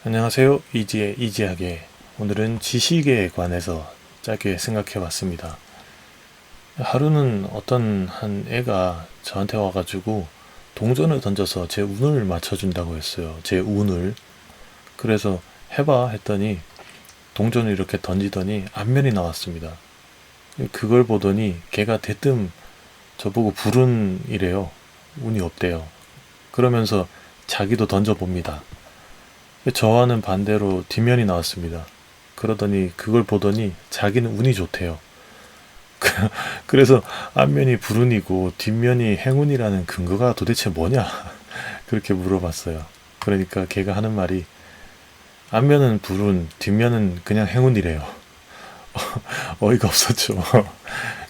안녕하세요. 이지의 이지하게. 오늘은 지식에 관해서 짧게 생각해 봤습니다. 하루는 어떤 한 애가 저한테 와가지고 동전을 던져서 제 운을 맞춰준다고 했어요. 제 운을. 그래서 해봐 했더니 동전을 이렇게 던지더니 앞면이 나왔습니다. 그걸 보더니 걔가 대뜸 저보고 불운이래요. 운이 없대요. 그러면서 자기도 던져봅니다. 저와는 반대로 뒷면이 나왔습니다. 그러더니 그걸 보더니 자기는 운이 좋대요. 그래서 앞면이 불운이고 뒷면이 행운이라는 근거가 도대체 뭐냐? 그렇게 물어봤어요. 그러니까 걔가 하는 말이 앞면은 불운, 뒷면은 그냥 행운이래요. 어이가 없었죠.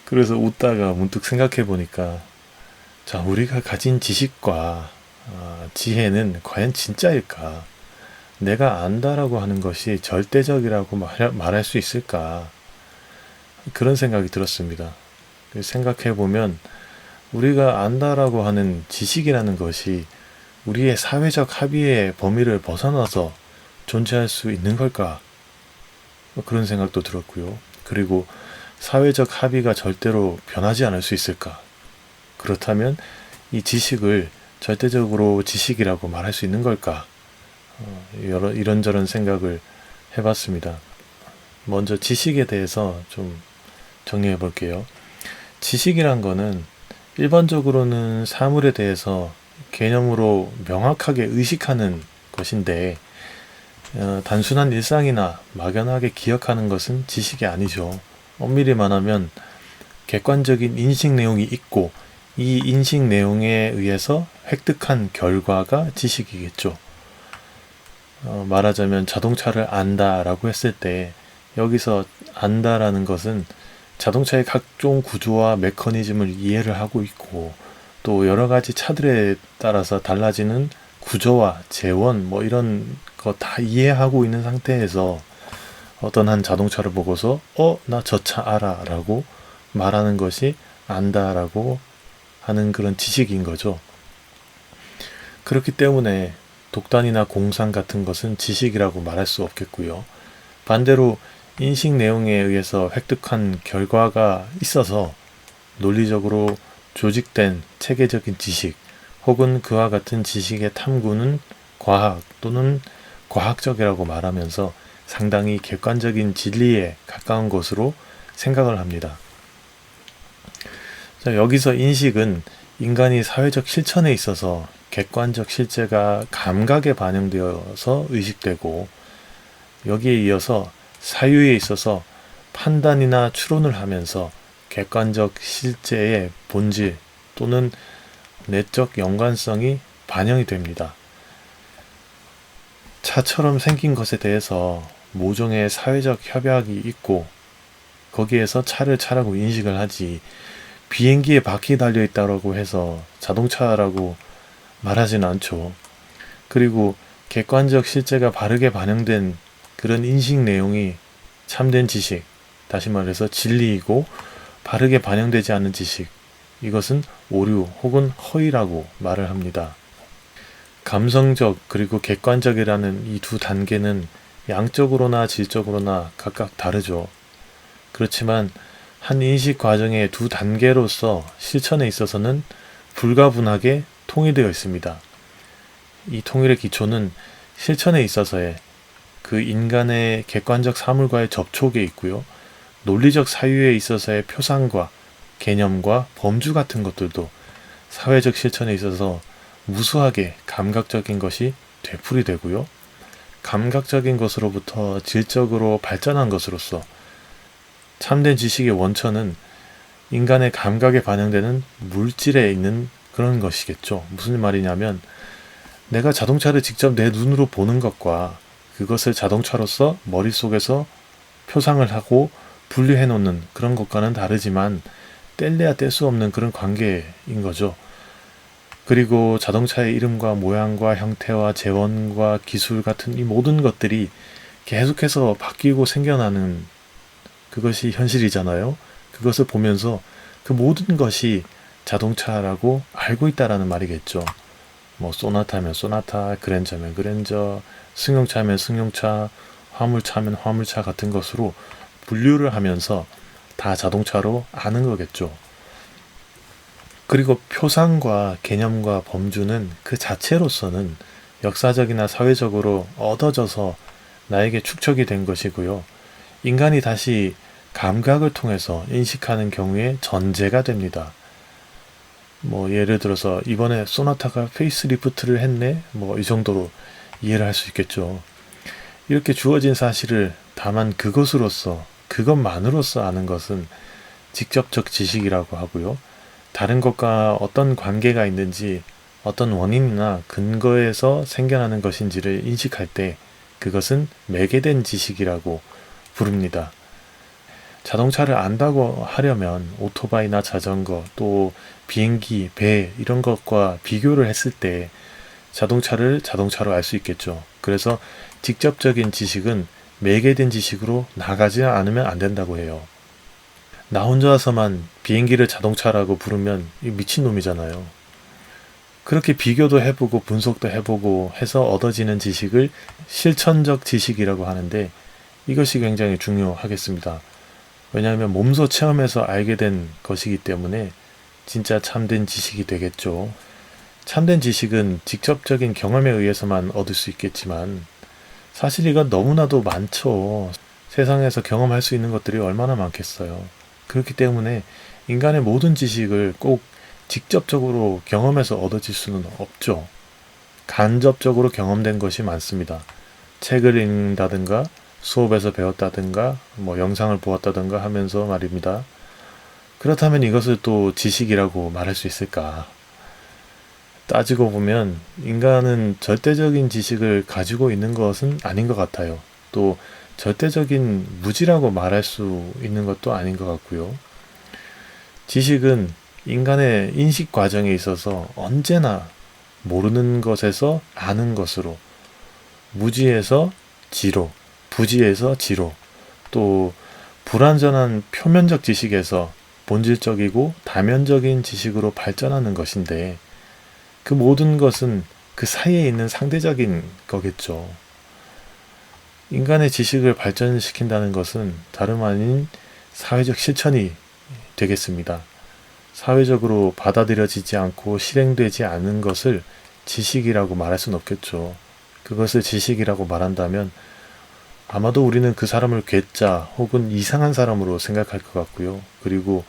그래서 웃다가 문득 생각해 보니까 자, 우리가 가진 지식과 지혜는 과연 진짜일까? 내가 안다라고 하는 것이 절대적이라고 말할 수 있을까? 그런 생각이 들었습니다. 생각해보면 우리가 안다라고 하는 지식이라는 것이 우리의 사회적 합의의 범위를 벗어나서 존재할 수 있는 걸까? 그런 생각도 들었고요. 그리고 사회적 합의가 절대로 변하지 않을 수 있을까? 그렇다면 이 지식을 절대적으로 지식이라고 말할 수 있는 걸까? 이런저런 생각을 해봤습니다. 먼저 지식에 대해서 좀 정리해 볼게요. 지식이란 거는 일반적으로는 사물에 대해서 개념으로 명확하게 의식하는 것인데 단순한 일상이나 막연하게 기억하는 것은 지식이 아니죠. 엄밀히 말하면 객관적인 인식 내용이 있고 이 인식 내용에 의해서 획득한 결과가 지식이겠죠. 말하자면 자동차를 안다라고 했을 때 여기서 안다라는 것은 자동차의 각종 구조와 메커니즘을 이해를 하고 있고 또 여러 가지 차들에 따라서 달라지는 구조와 재원 뭐 이런 거 다 이해하고 있는 상태에서 어떤 한 자동차를 보고서 나 저 차 알아 라고 말하는 것이 안다라고 하는 그런 지식인 거죠. 그렇기 때문에 독단이나 공상 같은 것은 지식이라고 말할 수 없겠고요. 반대로 인식 내용에 의해서 획득한 결과가 있어서 논리적으로 조직된 체계적인 지식 혹은 그와 같은 지식의 탐구는 과학 또는 과학적이라고 말하면서 상당히 객관적인 진리에 가까운 것으로 생각을 합니다. 자, 여기서 인식은 인간이 사회적 실천에 있어서 객관적 실제가 감각에 반영되어서 의식되고 여기에 이어서 사유에 있어서 판단이나 추론을 하면서 객관적 실제의 본질 또는 내적 연관성이 반영이 됩니다. 차처럼 생긴 것에 대해서 모종의 사회적 협약이 있고 거기에서 차를 차라고 인식을 하지 비행기에 바퀴 달려있다고 해서 자동차라고 말하진 않죠. 그리고 객관적 실제가 바르게 반영된 그런 인식 내용이 참된 지식, 다시 말해서 진리이고 바르게 반영되지 않은 지식, 이것은 오류 혹은 허위라고 말을 합니다. 감성적 그리고 객관적이라는 이 두 단계는 양적으로나 질적으로나 각각 다르죠. 그렇지만 한 인식 과정의 두 단계로서 실천에 있어서는 불가분하게 통일되어 있습니다. 이 통일의 기초는 실천에 있어서의 그 인간의 객관적 사물과의 접촉에 있고요. 논리적 사유에 있어서의 표상과 개념과 범주 같은 것들도 사회적 실천에 있어서 무수하게 감각적인 것이 되풀이 되고요. 감각적인 것으로부터 질적으로 발전한 것으로서 참된 지식의 원천은 인간의 감각에 반영되는 물질에 있는 그런 것이겠죠. 무슨 말이냐면 내가 자동차를 직접 내 눈으로 보는 것과 그것을 자동차로서 머릿속에서 표상을 하고 분리해 놓는 그런 것과는 다르지만 뗄래야 뗄 수 없는 그런 관계인 거죠. 그리고 자동차의 이름과 모양과 형태와 재원과 기술 같은 이 모든 것들이 계속해서 바뀌고 생겨나는 그것이 현실이잖아요. 그것을 보면서 그 모든 것이 자동차라고 알고 있다라는 말이겠죠. 뭐 소나타면 소나타, 그랜저면 그랜저, 승용차면 승용차, 화물차면 화물차 같은 것으로 분류를 하면서 다 자동차로 아는 거겠죠. 그리고 표상과 개념과 범주는 그 자체로서는 역사적이나 사회적으로 얻어져서 나에게 축적이 된 것이고요. 인간이 다시 감각을 통해서 인식하는 경우에 전제가 됩니다. 뭐 예를 들어서 이번에 소나타가 페이스리프트를 했네, 뭐 이 정도로 이해를 할 수 있겠죠. 이렇게 주어진 사실을 다만 그것만으로서 아는 것은 직접적 지식이라고 하고요. 다른 것과 어떤 관계가 있는지, 어떤 원인이나 근거에서 생겨나는 것인지를 인식할 때 그것은 매개된 지식이라고 부릅니다. 자동차를 안다고 하려면 오토바이나 자전거, 또 비행기, 배 이런 것과 비교를 했을 때 자동차를 자동차로 알 수 있겠죠. 그래서 직접적인 지식은 매개된 지식으로 나가지 않으면 안 된다고 해요. 나 혼자서만 비행기를 자동차라고 부르면 미친놈이잖아요. 그렇게 비교도 해보고 분석도 해보고 해서 얻어지는 지식을 실천적 지식이라고 하는데 이것이 굉장히 중요하겠습니다. 왜냐하면 몸소 체험해서 알게 된 것이기 때문에 진짜 참된 지식이 되겠죠. 참된 지식은 직접적인 경험에 의해서만 얻을 수 있겠지만 사실 이건 너무나도 많죠. 세상에서 경험할 수 있는 것들이 얼마나 많겠어요. 그렇기 때문에 인간의 모든 지식을 꼭 직접적으로 경험해서 얻어질 수는 없죠. 간접적으로 경험된 것이 많습니다. 책을 읽는다든가 수업에서 배웠다든가 뭐 영상을 보았다든가 하면서 말입니다. 그렇다면 이것을 또 지식이라고 말할 수 있을까? 따지고 보면 인간은 절대적인 지식을 가지고 있는 것은 아닌 것 같아요. 또 절대적인 무지라고 말할 수 있는 것도 아닌 것 같고요. 지식은 인간의 인식 과정에 있어서 언제나 모르는 것에서 아는 것으로, 무지에서 지로, 부지에서 지로, 또 불완전한 표면적 지식에서 본질적이고 다면적인 지식으로 발전하는 것인데 그 모든 것은 그 사이에 있는 상대적인 거겠죠. 인간의 지식을 발전시킨다는 것은 다름 아닌 사회적 실천이 되겠습니다. 사회적으로 받아들여지지 않고 실행되지 않은 것을 지식이라고 말할 수는 없겠죠. 그것을 지식이라고 말한다면 아마도 우리는 그 사람을 괴짜 혹은 이상한 사람으로 생각할 것 같고요. 그리고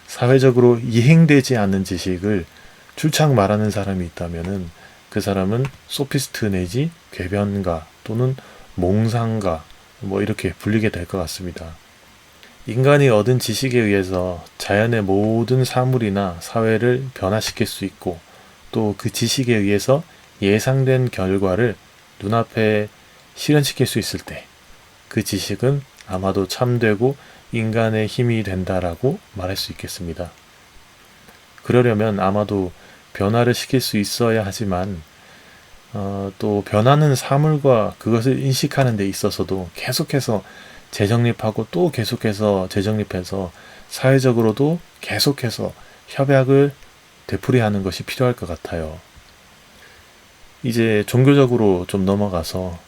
사회적으로 이행되지 않는 지식을 출창 말하는 사람이 있다면은 그 사람은 소피스트 내지 궤변가 또는 몽상가 뭐 이렇게 불리게 될 것 같습니다. 인간이 얻은 지식에 의해서 자연의 모든 사물이나 사회를 변화시킬 수 있고 또 그 지식에 의해서 예상된 결과를 눈앞에 실현시킬 수 있을 때 그 지식은 아마도 참되고 인간의 힘이 된다라고 말할 수 있겠습니다. 그러려면 아마도 변화를 시킬 수 있어야 하지만 또 변하는 사물과 그것을 인식하는 데 있어서도 계속해서 재정립하고 또 계속해서 재정립해서 사회적으로도 계속해서 협약을 되풀이하는 것이 필요할 것 같아요. 이제 종교적으로 좀 넘어가서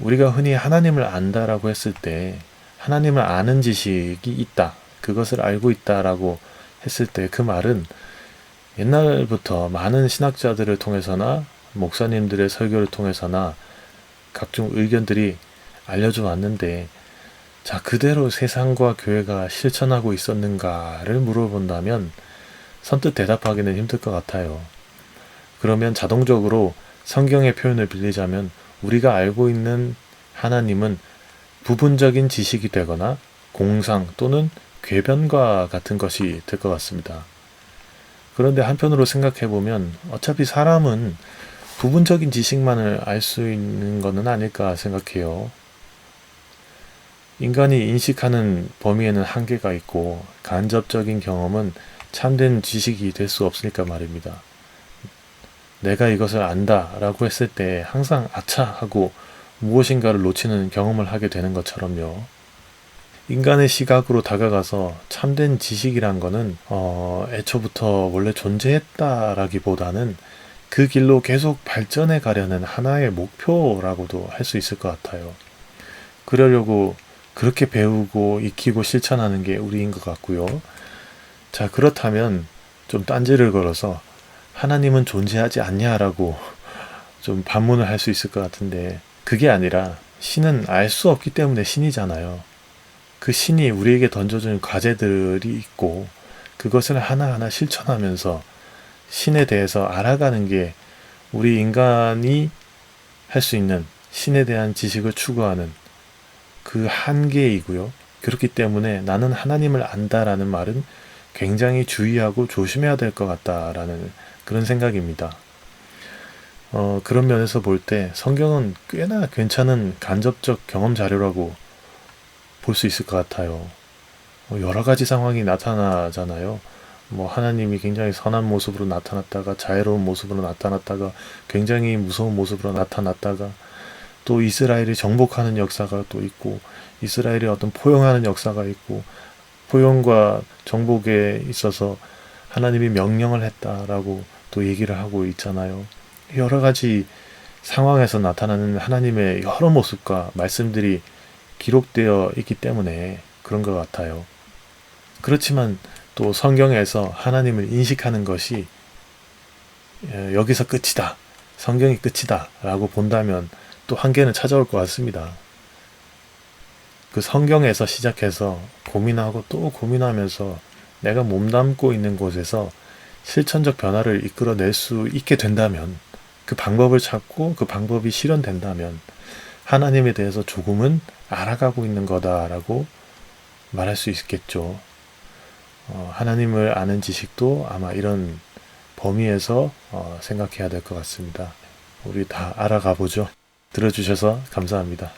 우리가 흔히 하나님을 안다라고 했을 때 하나님을 아는 지식이 있다. 그것을 알고 있다라고 했을 때 그 말은 옛날부터 많은 신학자들을 통해서나 목사님들의 설교를 통해서나 각종 의견들이 알려져 왔는데 자, 그대로 세상과 교회가 실천하고 있었는가를 물어본다면 선뜻 대답하기는 힘들 것 같아요. 그러면 자동적으로 성경의 표현을 빌리자면 우리가 알고 있는 하나님은 부분적인 지식이 되거나 공상 또는 궤변과 같은 것이 될 것 같습니다. 그런데 한편으로 생각해보면 어차피 사람은 부분적인 지식만을 알 수 있는 것은 아닐까 생각해요. 인간이 인식하는 범위에는 한계가 있고 간접적인 경험은 참된 지식이 될 수 없으니까 말입니다. 내가 이것을 안다 라고 했을 때 항상 아차 하고 무엇인가를 놓치는 경험을 하게 되는 것처럼요. 인간의 시각으로 다가가서 참된 지식이란 거는 애초부터 원래 존재했다라기보다는 그 길로 계속 발전해 가려는 하나의 목표라고도 할 수 있을 것 같아요. 그러려고 그렇게 배우고 익히고 실천하는 게 우리인 것 같고요. 자, 그렇다면 좀 딴지를 걸어서 하나님은 존재하지 않냐라고 좀 반문을 할 수 있을 것 같은데, 그게 아니라 신은 알 수 없기 때문에 신이잖아요. 그 신이 우리에게 던져준 과제들이 있고 그것을 하나하나 실천하면서 신에 대해서 알아가는 게 우리 인간이 할 수 있는 신에 대한 지식을 추구하는 그 한계이고요. 그렇기 때문에 나는 하나님을 안다라는 말은 굉장히 주의하고 조심해야 될 것 같다라는 그런 생각입니다. 그런 면에서 볼 때 성경은 꽤나 괜찮은 간접적 경험 자료라고 볼 수 있을 것 같아요. 여러 가지 상황이 나타나잖아요. 하나님이 굉장히 선한 모습으로 나타났다가 자애로운 모습으로 나타났다가 굉장히 무서운 모습으로 나타났다가 또 이스라엘이 정복하는 역사가 또 있고 이스라엘이 어떤 포용하는 역사가 있고 포용과 정복에 있어서 하나님이 명령을 했다라고 또 얘기를 하고 있잖아요. 여러 가지 상황에서 나타나는 하나님의 여러 모습과 말씀들이 기록되어 있기 때문에 그런 것 같아요. 그렇지만 또 성경에서 하나님을 인식하는 것이 여기서 끝이다, 성경이 끝이다 라고 본다면 또 한계는 찾아올 것 같습니다. 그 성경에서 시작해서 고민하고 또 고민하면서 내가 몸담고 있는 곳에서 실천적 변화를 이끌어낼 수 있게 된다면, 그 방법을 찾고 그 방법이 실현된다면 하나님에 대해서 조금은 알아가고 있는 거다라고 말할 수 있겠죠. 하나님을 아는 지식도 아마 이런 범위에서 생각해야 될 것 같습니다. 우리 다 알아가 보죠. 들어주셔서 감사합니다.